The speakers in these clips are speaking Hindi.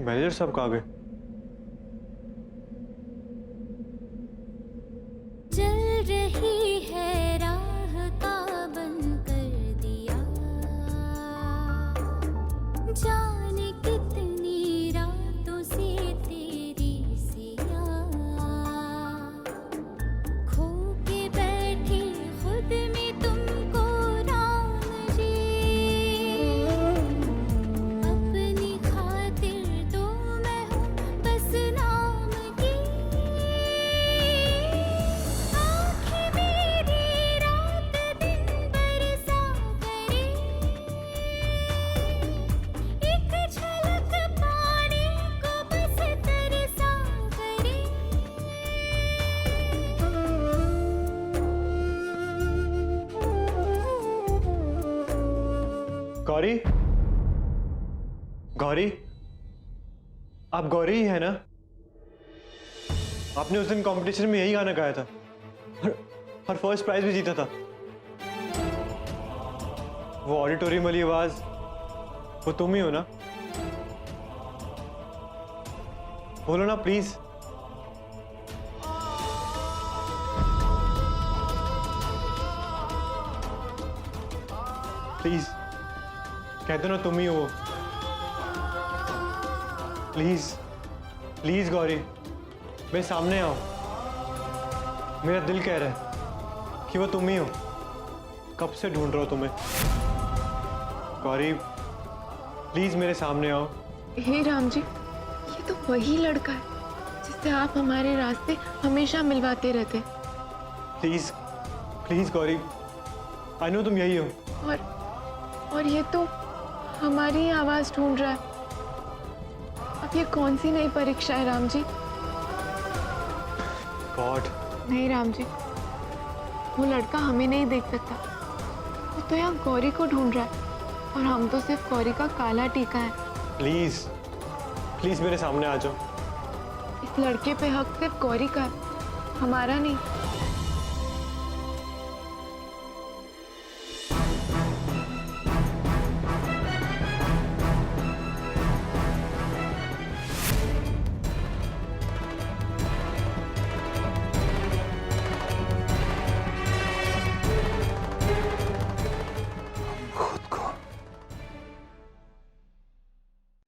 मैनेजर साहब कहाँ गए? चल रही है राह का बन कर दिया, जाने कितनी रातों से तेरी सिया, खो के बैठी खुद में तुमको राम जी, अपनी खातिर तो मैं हूँ बस नाम की, आँखें मेरी रात दिन बरसा करे, एक झलक पाने को बस तरसा करे। गौरी, गौरी, आप गौरी ही है ना? आपने उस दिन कंपटीशन में यही गाना गाया था और फर्स्ट प्राइज भी जीता था। वो ऑडिटोरियम वाली आवाज, वो तुम ही हो ना? बोलो ना प्लीज। प्लीज कहते ना तुम ही हो। प्लीज प्लीज गौरी, मेरे सामने आओ। मेरा दिल कह रहा है कि वो तुम ही हो। कब से ढूंढ रहा हो तुम्हें। गौरी प्लीज मेरे सामने आओ। हे राम जी, ये तो वही लड़का है जिससे आप हमारे रास्ते हमेशा मिलवाते रहते। Please please Gauri, I know तुम यही हो। और ये तो हमारी आवाज ढूंढ रहा है। अब ये कौन सी नई परीक्षा है राम जी? गॉड, नहीं राम जी, वो लड़का हमें नहीं देख सकता। वो तो यहाँ गौरी को ढूंढ रहा है और हम तो सिर्फ गौरी का काला टीका है। प्लीज प्लीज मेरे सामने आ जाओ। इस लड़के पे हक सिर्फ गौरी का है, हमारा नहीं।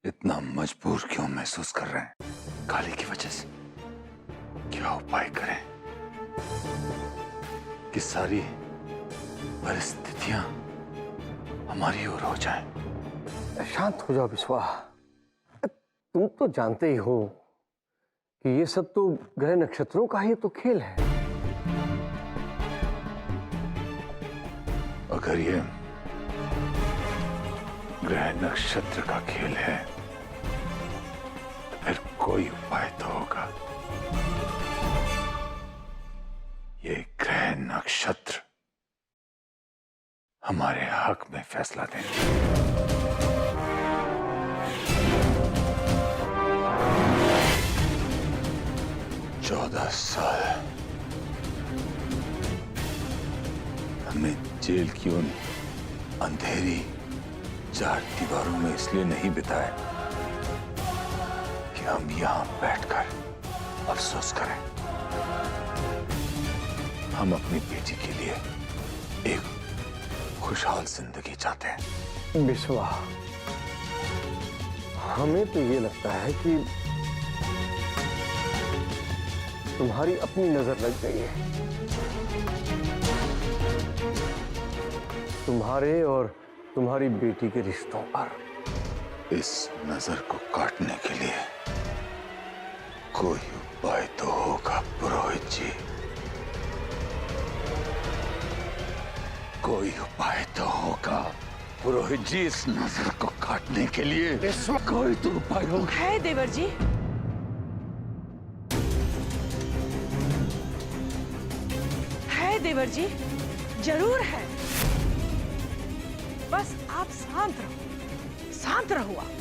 इतना मजबूर क्यों महसूस कर रहे हैं? काली की वजह से। क्या उपाय करें कि सारी परिस्थितियां हमारी ओर हो जाएं? शांत हो जाओ बिस्वा। तुम तो जानते ही हो कि ये सब तो ग्रह नक्षत्रों का ही तो खेल है। अगर ये ग्रह नक्षत्र का खेल है तो फिर कोई उपाय तो होगा। ये ग्रह नक्षत्र हमारे हक में फैसला देंगे। 14 साल हमने जेल की उन अंधेरी 4 दीवारों में इसलिए नहीं बिताए कि हम यहां बैठकर अफसोस करें। हम अपनी बेटी के लिए एक खुशहाल जिंदगी चाहते हैं। बिस्वा, हमें तो ये लगता है कि तुम्हारी अपनी नजर लग गई है। तुम्हारे और तुम्हारी बेटी के रिश्तों पर। इस नजर को काटने के लिए कोई उपाय तो होगा पुरोहित जी। कोई उपाय तो होगा पुरोहित जी। इस नजर को काटने के लिए कोई तो उपाय होगा। है देवर जी, है देवर जी, जरूर है। बस आप शांत रहो, शांत रहो आप।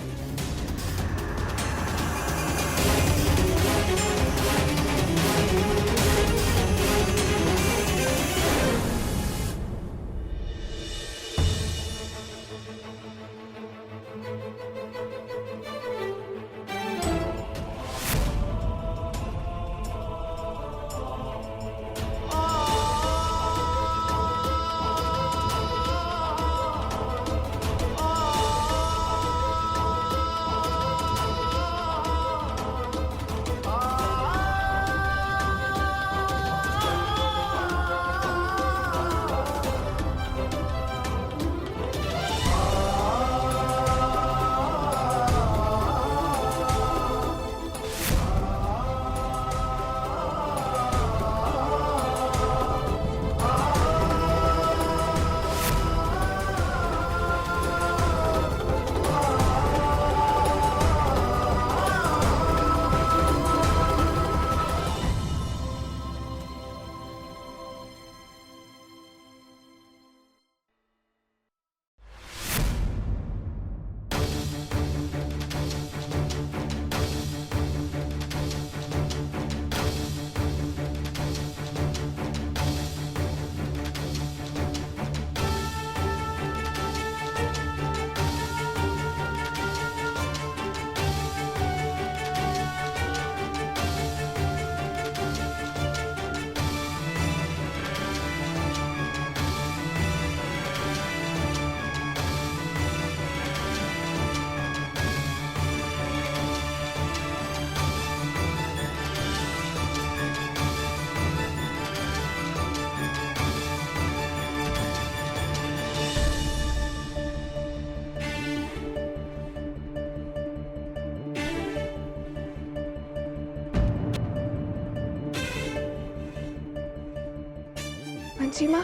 मंची माँ,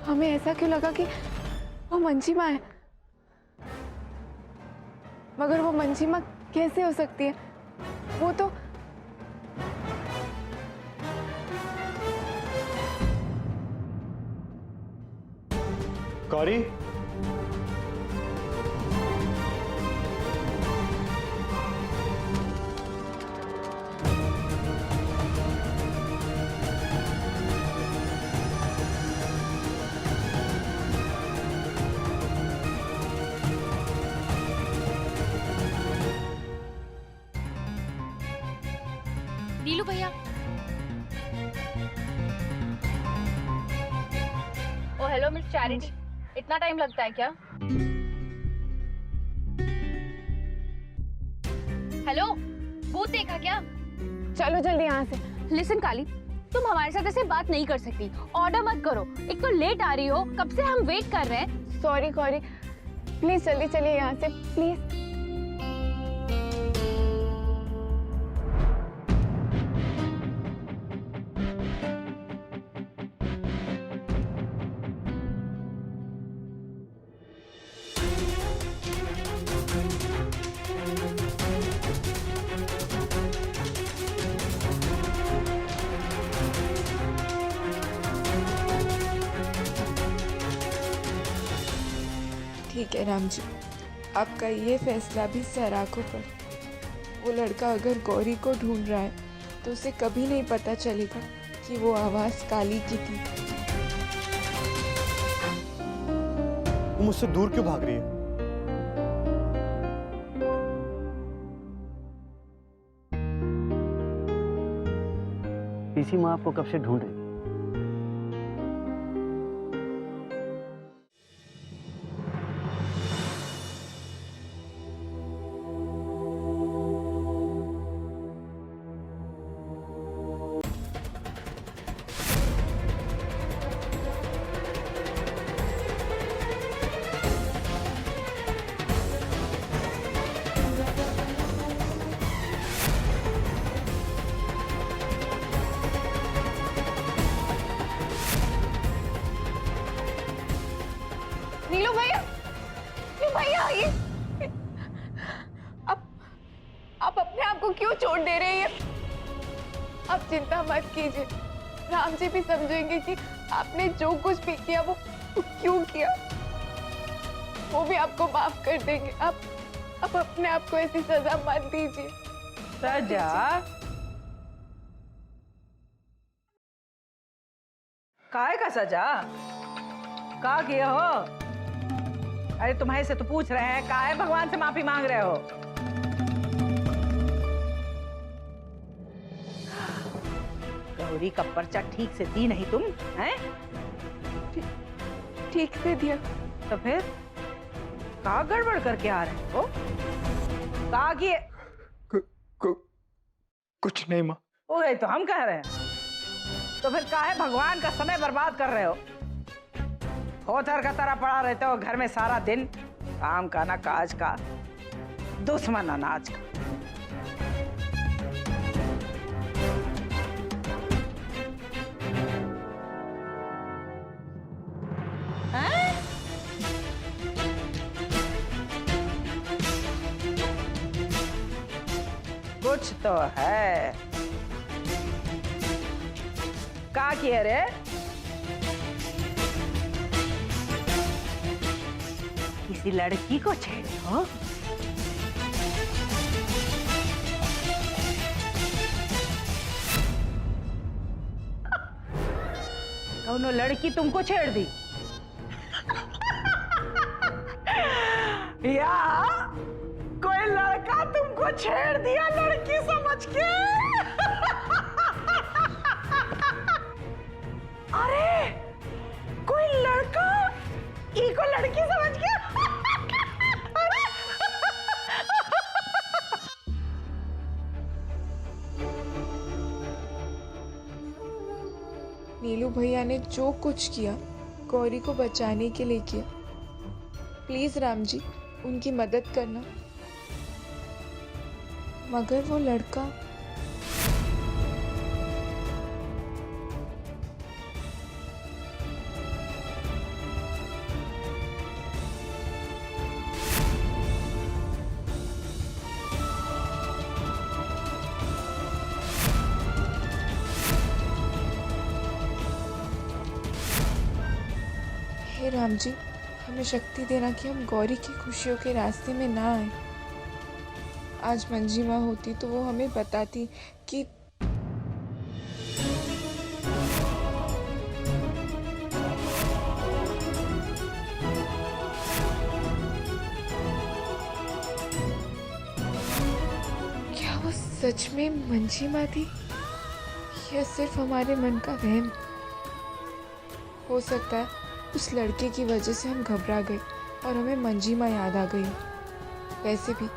हमें ऐसा क्यों लगा कि वो मंची माँ है? मगर वो मंची माँ कैसे हो सकती है? वो तो गौरी, नीलू भैया। ओ हेलो मिस चैरिटी, इतना टाइम लगता है क्या? हेलो, भूत देखा क्या? चलो जल्दी यहाँ से। लिसन काली, तुम हमारे साथ ऐसे बात नहीं कर सकती। ऑर्डर मत करो, एक तो लेट आ रही हो, कब से हम वेट कर रहे हैं। सॉरी गौरी, प्लीज जल्दी चलिए यहाँ से, प्लीज। ठीक है राम जी, आपका ये फैसला भी सर आंखों पर। वो लड़का अगर गौरी को ढूंढ रहा है तो उसे कभी नहीं पता चलेगा कि वो आवाज काली की थी। वो मुझसे दूर क्यों भाग रही है? पीसी माँ आपको कब से ढूंढ रही? नीलू भैया, नीलू भैया, ये आप अपने आप को क्यों चोट दे रही है? आप चिंता मत कीजिए, राम जी भी समझेंगे कि आपने जो कुछ भी किया वो क्यों किया। वो भी आपको माफ कर देंगे। आप अपने आप को ऐसी सजा मत दीजिए। सजा? काय का सजा? का किया हो? अरे तुम्हारे से तो पूछ रहे हैं, काहे भगवान से माफी मांग रहे हो? गौरी का पर्चा ठीक से दी नहीं तुम, हैं? ठीक से दिया। तो फिर का गड़बड़ करके आ रहे हो? का किए? कुछ नहीं माँ। ओए तो हम कह रहे हैं, तो फिर काहे भगवान का समय बर्बाद कर रहे हो? होतर का तरह पड़ा रहते हो घर में सारा दिन, काम का ना काज का, दुश्मन अनाज का। हैं? कुछ तो है। का किए रे? किसी लड़की को छेड़े हो? कौनो लड़की तुमको छेड़ दी? या कोई लड़का तुमको छेड़ दिया लड़की समझ के? अरे कोई लड़का को लड़की समझ के? अरे नीलू भैया ने जो कुछ किया गौरी को बचाने के लिए किया। प्लीज राम जी उनकी मदद करना। मगर वो लड़का हे राम जी, हमें शक्ति देना कि हम गौरी की खुशियों के रास्ते में ना आए। आज मंजी माँ होती तो वो हमें बताती कि क्या वो सच में मंजी माँ थी या सिर्फ हमारे मन का वहम। हो सकता है उस लड़के की वजह से हम घबरा गए और हमें मंजी माँ याद आ गई। वैसे भी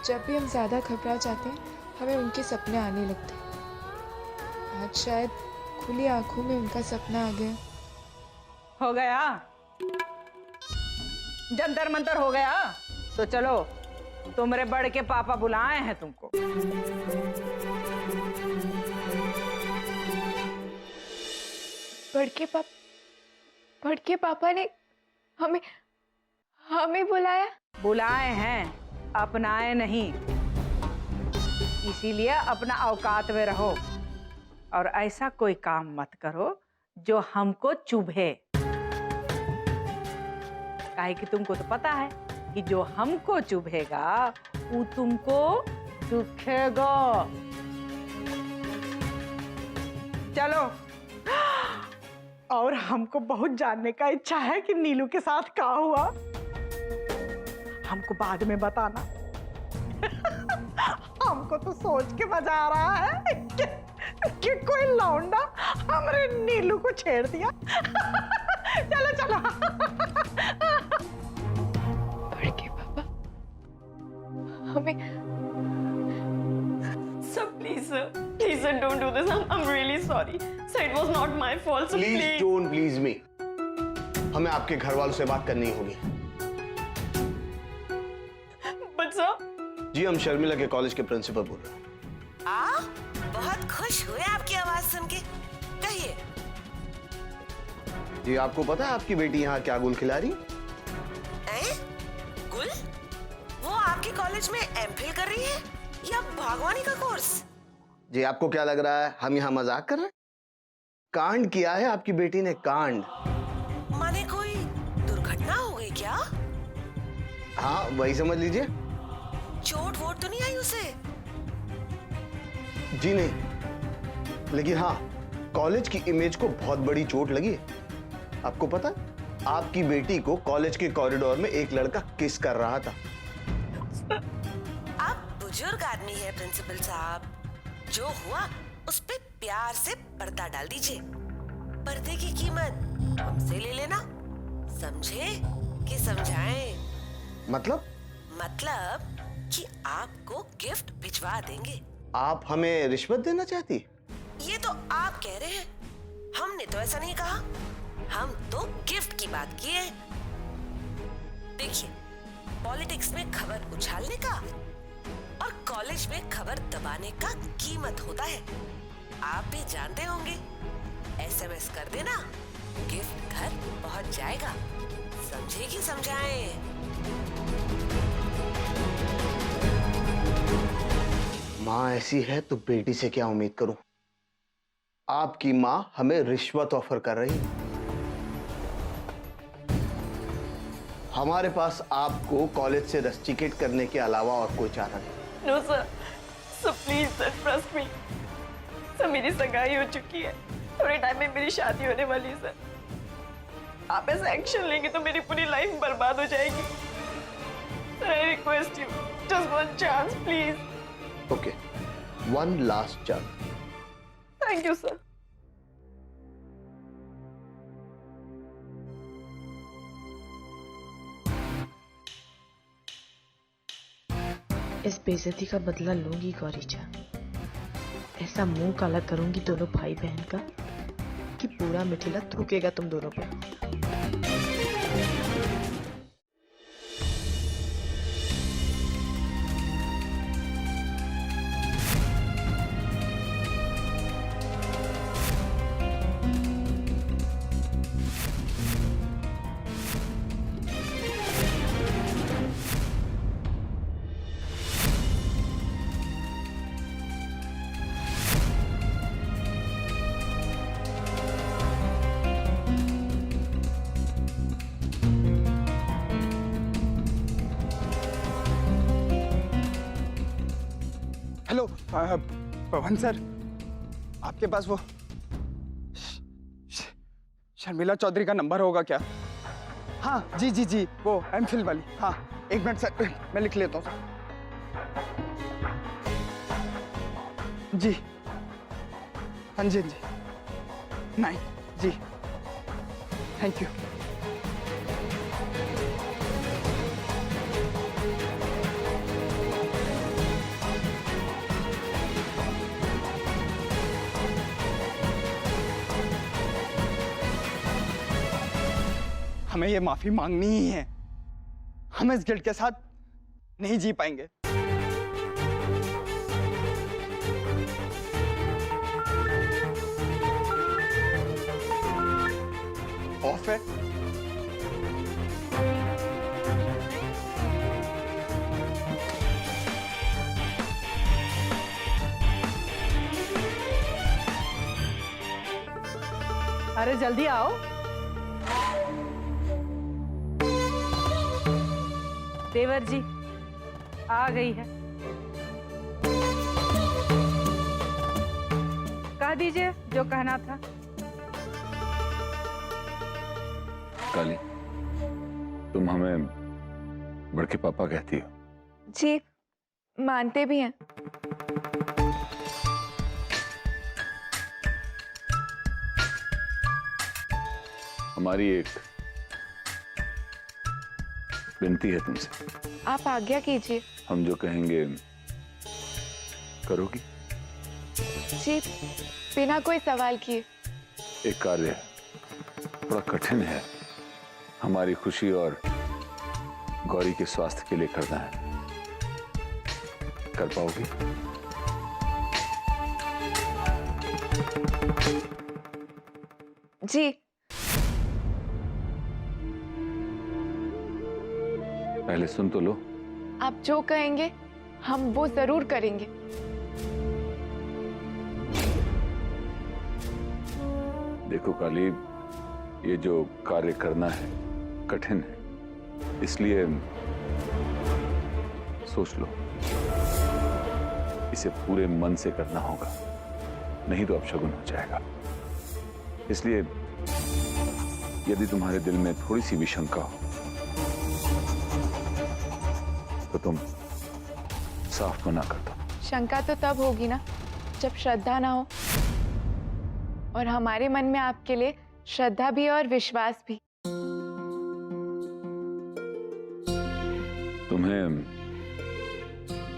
जब भी हम ज़्यादा घबरा जाते हैं हमें उनके सपने आने लगते हैं। आज शायद खुली आंखों में उनका सपना आ गया। हो गया, जंतर मंतर हो गया। तो चलो, तुम्हारे बड़ के पापा बुलाए हैं तुमको। बड़के पापा ने हमें हमें बुलाया? बुलाए हैं, अपनाए नहीं। इसीलिए अपना औकात में रहो और ऐसा कोई काम मत करो जो हमको चुभे। काहे कि तुमको तो पता है कि जो हमको चुभेगा वो तुमको दुखेगा। चलो। और हमको बहुत जानने का इच्छा है कि नीलू के साथ क्या हुआ। हमको बाद में बताना। हमको तो सोच के मजा आ रहा है कि कोई लौंडा हमारे नीलू को छेड़ दिया। चलो चलो। बड़के पापा हमें Sir, please, sir, don't do this. I'm really sorry. Sir, it was not my fault. Sir, please please. Don't please me. हमें आपके घर वालों से बात करनी होगी। But sir, जी हम शर्मिला के कॉलेज के प्रिंसिपल बोल रहे हैं। बहुत खुश हुए आपकी आवाज सुन के। कहिए। जी आपको पता है आपकी बेटी यहाँ क्या गुल खिला रही? गुल? वो आपके कॉलेज में एमफिल कर रही है या बागवानी का कोर्स? जी आपको क्या लग रहा है हम यहाँ मजाक कर रहे हैं? कांड किया है आपकी बेटी ने, कांड। माने कोई दुर्घटना हो गई क्या? हाँ वही समझ लीजिए। चोट वोट तो नहीं आई उसे? जी नहीं, लेकिन हाँ कॉलेज की इमेज को बहुत बड़ी चोट लगी है। आपको पता है आपकी बेटी को कॉलेज के कॉरिडोर में एक लड़का किस कर रहा था। आप बुजुर्ग आदमी है प्रिंसिपल साहब। जो हुआ उस पे प्यार से पर्दा डाल दीजिए। पर्दे की कीमत हमसे ले लेना। समझे कि समझाएं? मतलब कि आपको गिफ्ट भिजवा देंगे। आप हमें रिश्वत देना चाहती? ये तो आप कह रहे हैं, हमने तो ऐसा नहीं कहा। हम तो गिफ्ट की बात की है। देखिए, पॉलिटिक्स में खबर उछालने का और कॉलेज में खबर दबाने का कीमत होता है। आप भी जानते होंगे। एसएमएस कर देना, गिफ्ट घर पहुंच जाएगा। समझे कि समझाएं? माँ ऐसी है तो बेटी से क्या उम्मीद करूं? आपकी माँ हमें रिश्वत ऑफर कर रही है। हमारे पास आपको कॉलेज से रस्टिकेट करने के अलावा और कोई चारा नहीं। no sir. So please sir, trust me. Sir मेरी सगाई हो चुकी है। थोड़े टाइम में मेरी शादी होने वाली है सर। आप ऐसा एक्शन लेंगे तो मेरी पूरी लाइफ बर्बाद हो जाएगी। Sir I request you, just one chance please. Okay, one last chance. Thank you sir. इस बेइज्जती का बदला लूंगी गौरीचा। ऐसा मुंह काला करूंगी दोनों भाई बहन का कि पूरा मिथिला थूकेगा तुम दोनों पे। पवन सर, आपके पास वो शर्मिला चौधरी का नंबर होगा क्या? हाँ जी जी जी, वो एमफिल वाली। हाँ एक मिनट सर, मैं लिख लेता हूँ सर। जी हाँ जी हाँ जी, नहीं जी, थैंक यू। हमें ये माफी मांगनी ही है, हम इस गिल्ट के साथ नहीं जी पाएंगे। ऑफ है। अरे जल्दी आओ। देवर जी आ गई है, कह दीजिए जो कहना था। काली, तुम हमें बड़के पापा कहती हो? जी मानते भी हैं। हमारी एक विनती है तुमसे। आप आज्ञा कीजिए। हम जो कहेंगे करोगी? जी बिना कोई सवाल किए। एक कार्य है, थोड़ा कठिन है, हमारी खुशी और गौरी के स्वास्थ्य के लिए करना है। कर पाओगी? जी पहले सुन तो लो। आप जो कहेंगे हम वो जरूर करेंगे। देखो काली, ये जो कार्य करना है कठिन है, इसलिए सोच लो। इसे पूरे मन से करना होगा, नहीं तो अपशगुन हो जाएगा। इसलिए यदि तुम्हारे दिल में थोड़ी सी भी शंका हो तो तुम साफ मना कर दो। शंका तो तब होगी ना जब श्रद्धा ना हो, और हमारे मन में आपके लिए श्रद्धा भी और विश्वास भी। तुम्हें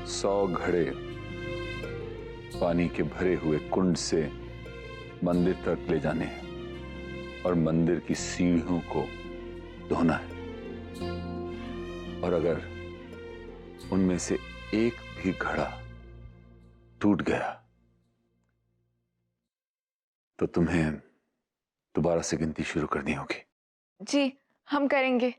100 घड़े पानी के भरे हुए कुंड से मंदिर तक ले जाने हैं और मंदिर की सीढ़ियों को धोना है, और अगर उनमें से एक भी घड़ा टूट गया तो तुम्हें दोबारा से गिनती शुरू करनी होगी। जी हम करेंगे।